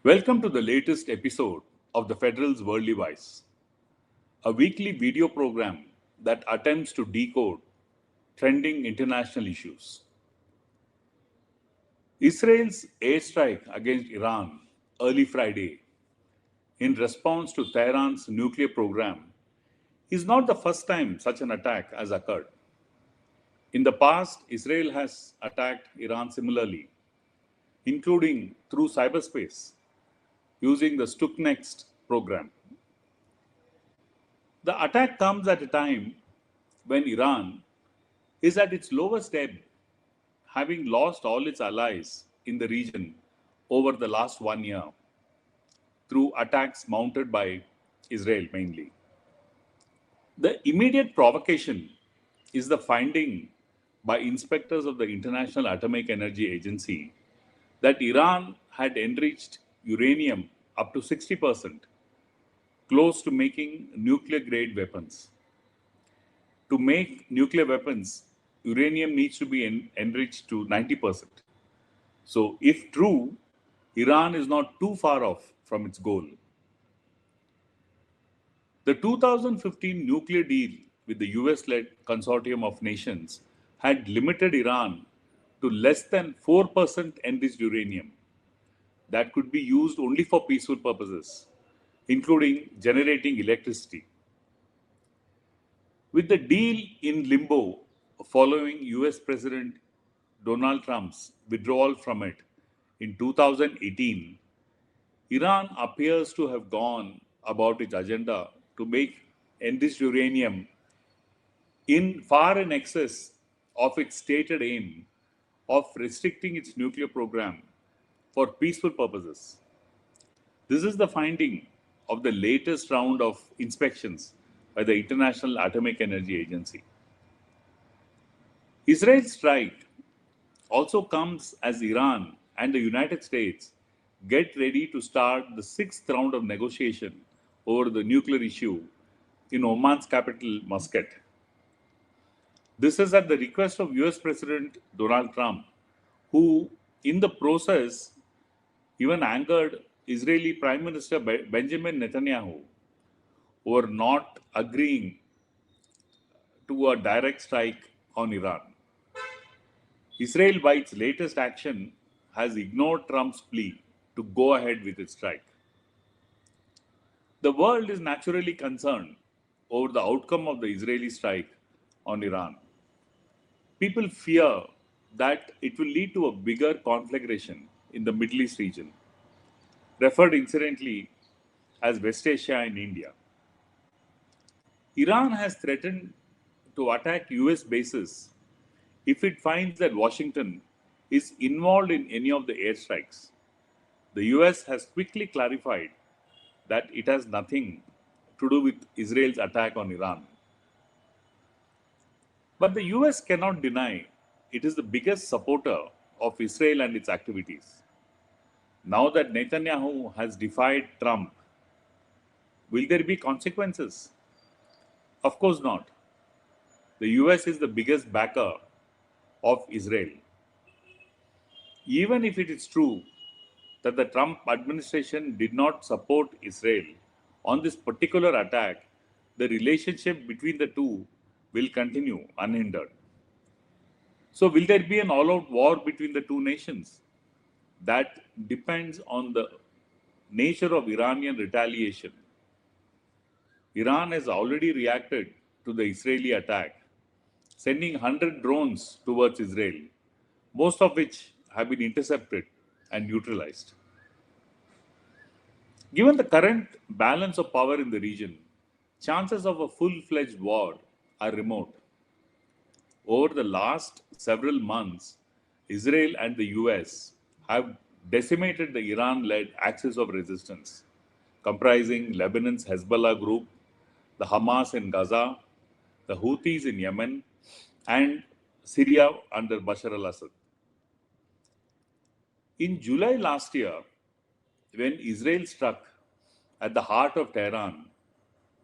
Welcome to the latest episode of the Federal's Worldly Wise, a weekly video program that attempts to decode trending international issues. Israel's airstrike against Iran early Friday in response to Tehran's nuclear program is not the first time such an attack has occurred. In the past, Israel has attacked Iran similarly, including through cyberspace using the Stuxnet program. The attack comes at a time when Iran is at its lowest ebb, having lost all its allies in the region over the last 1 year through attacks mounted by Israel mainly. The immediate provocation is the finding by inspectors of the International Atomic Energy Agency that Iran had enriched uranium up to 60%, close to making nuclear grade weapons. To make nuclear weapons, uranium needs to be enriched to 90%. So, if true, Iran is not too far off from its goal. The 2015 nuclear deal with the US led consortium of nations had limited Iran to less than 4% enriched uranium that could be used only for peaceful purposes, including generating electricity. With the deal in limbo following US President Donald Trump's withdrawal from it in 2018, Iran appears to have gone about its agenda to make enriched uranium in far in excess of its stated aim of restricting its nuclear program for peaceful purposes. This is the finding of the latest round of inspections by the International Atomic Energy Agency. Israel's strike also comes as Iran and the United States get ready to start the sixth round of negotiation over the nuclear issue in Oman's capital, Muscat. This is at the request of US President Donald Trump, who, in the process, even angered Israeli Prime Minister Benjamin Netanyahu over not agreeing to a direct strike on Iran. Israel, by its latest action, has ignored Trump's plea to go ahead with its strike. The world is naturally concerned over the outcome of the Israeli strike on Iran. People fear that it will lead to a bigger conflagration in the Middle East region, referred incidentally as West Asia and India. Iran has threatened to attack US bases if it finds that Washington is involved in any of the airstrikes. The US has quickly clarified that it has nothing to do with Israel's attack on Iran. But the US cannot deny it is the biggest supporter of Israel and its activities. Now that Netanyahu has defied Trump, will there be consequences? Of course not. The US is the biggest backer of Israel. Even if it is true that the Trump administration did not support Israel on this particular attack, the relationship between the two will continue unhindered. So, will there be an all out war between the two nations? That depends on the nature of Iranian retaliation. Iran has already reacted to the Israeli attack, sending 100 drones towards Israel, most of which have been intercepted and neutralized. Given the current balance of power in the region, chances of a full fledged war are remote. Over the last several months, Israel and the US have decimated the Iran led axis of resistance, comprising Lebanon's Hezbollah group, the Hamas in Gaza, the Houthis in Yemen, and Syria under Bashar al Assad. In July last year, when Israel struck at the heart of Tehran,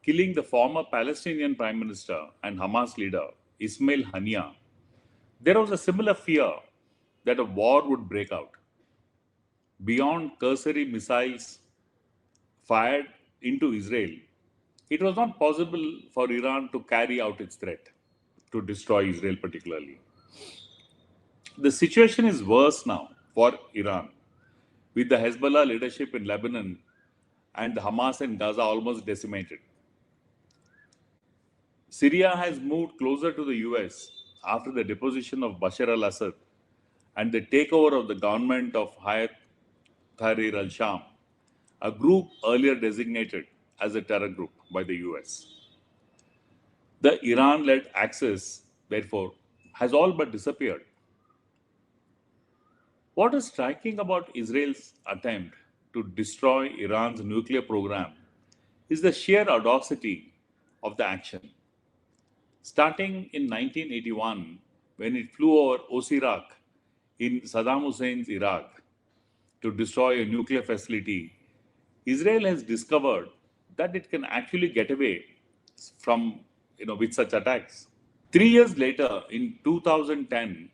killing the former Palestinian Prime Minister and Hamas leader Ismail Haniyeh, there was a similar fear that a war would break out. beyond cursory missiles fired into Israel, it was not possible for Iran to carry out its threat to destroy Israel, particularly. The situation is worse now for Iran, with the Hezbollah leadership in Lebanon and the Hamas in Gaza almost decimated. Syria has moved closer to the US after the deposition of Bashar al Assad and the takeover of the government of Hayat Tahrir al Sham, a group earlier designated as a terror group by the US. The Iran led Axis, therefore, has all but disappeared. What is striking about Israel's attempt to destroy Iran's nuclear program is the sheer audacity of the action. Starting in 1981, when it flew over Osirak in Saddam Hussein's Iraq to destroy a nuclear facility, Israel has discovered that it can actually get away from, with such attacks. 3 years later, in 2010,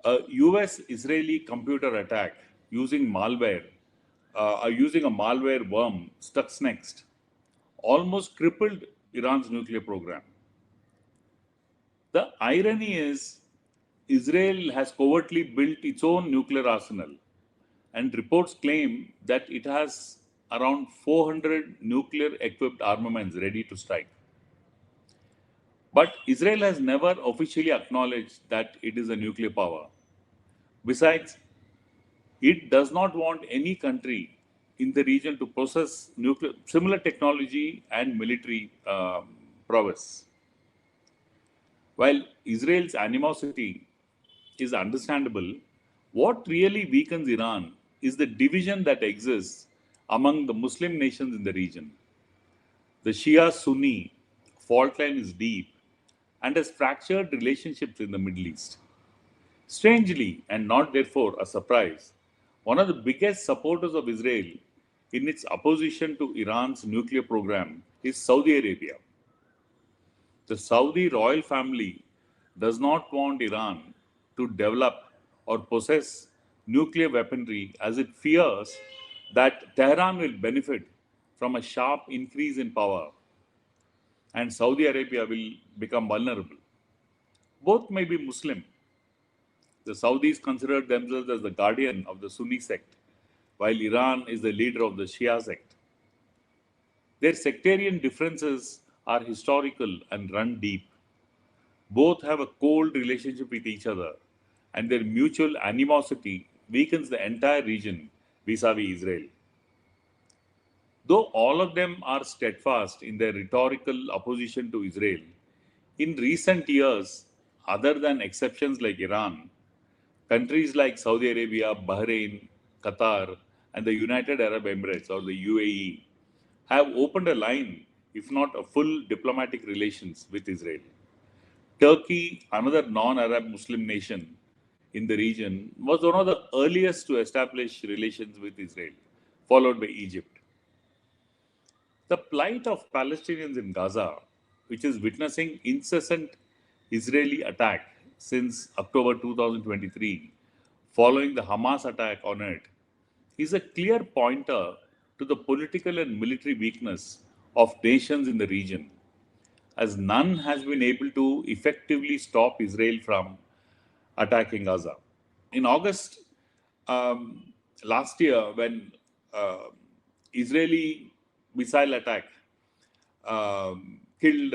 a US-Israeli computer attack using using a malware worm, Stuxnext, almost crippled Iran's nuclear program. The irony is, Israel has covertly built its own nuclear arsenal, and reports claim that it has around 400 nuclear-equipped armaments ready to strike. But Israel has never officially acknowledged that it is a nuclear power. Besides, it does not want any country in the region to possess similar technology and military prowess. While Israel's animosity is understandable, what really weakens Iran is the division that exists among the Muslim nations in the region. The Shia Sunni fault line is deep and has fractured relationships in the Middle East. Strangely, and not therefore a surprise, one of the biggest supporters of Israel in its opposition to Iran's nuclear program is Saudi Arabia. The Saudi royal family does not want Iran to develop or possess nuclear weaponry, as it fears that Tehran will benefit from a sharp increase in power and Saudi Arabia will become vulnerable. Both may be Muslim. The Saudis consider themselves as the guardian of the Sunni sect, while Iran is the leader of the Shia sect. Their sectarian differences are historical and run deep. Both have a cold relationship with each other, and their mutual animosity weakens the entire region vis-à-vis Israel. Though all of them are steadfast in their rhetorical opposition to Israel, in recent years, other than exceptions like Iran, countries like Saudi Arabia, Bahrain, Qatar, and the United Arab Emirates or the UAE have opened a line, if not a full diplomatic relations with Israel. Turkey, another non-Arab Muslim nation in the region, was one of the earliest to establish relations with Israel, followed by Egypt. The plight of Palestinians in Gaza, which is witnessing incessant Israeli attack since October 2023, following the Hamas attack on it, is a clear pointer to the political and military weakness of nations in the region, as none has been able to effectively stop Israel from attacking Gaza. In August last year, when uh, Israeli missile attack killed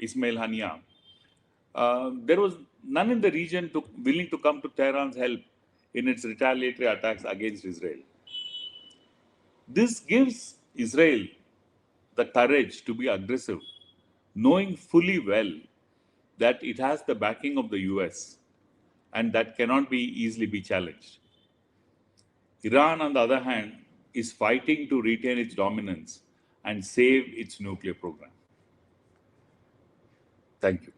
Ismail Hania, there was none in the region willing to come to Tehran's help in its retaliatory attacks against Israel. This gives Israel the courage to be aggressive, knowing fully well that it has the backing of the US and that cannot be easily be challenged. Iran, on the other hand, is fighting to retain its dominance and save its nuclear program. Thank you.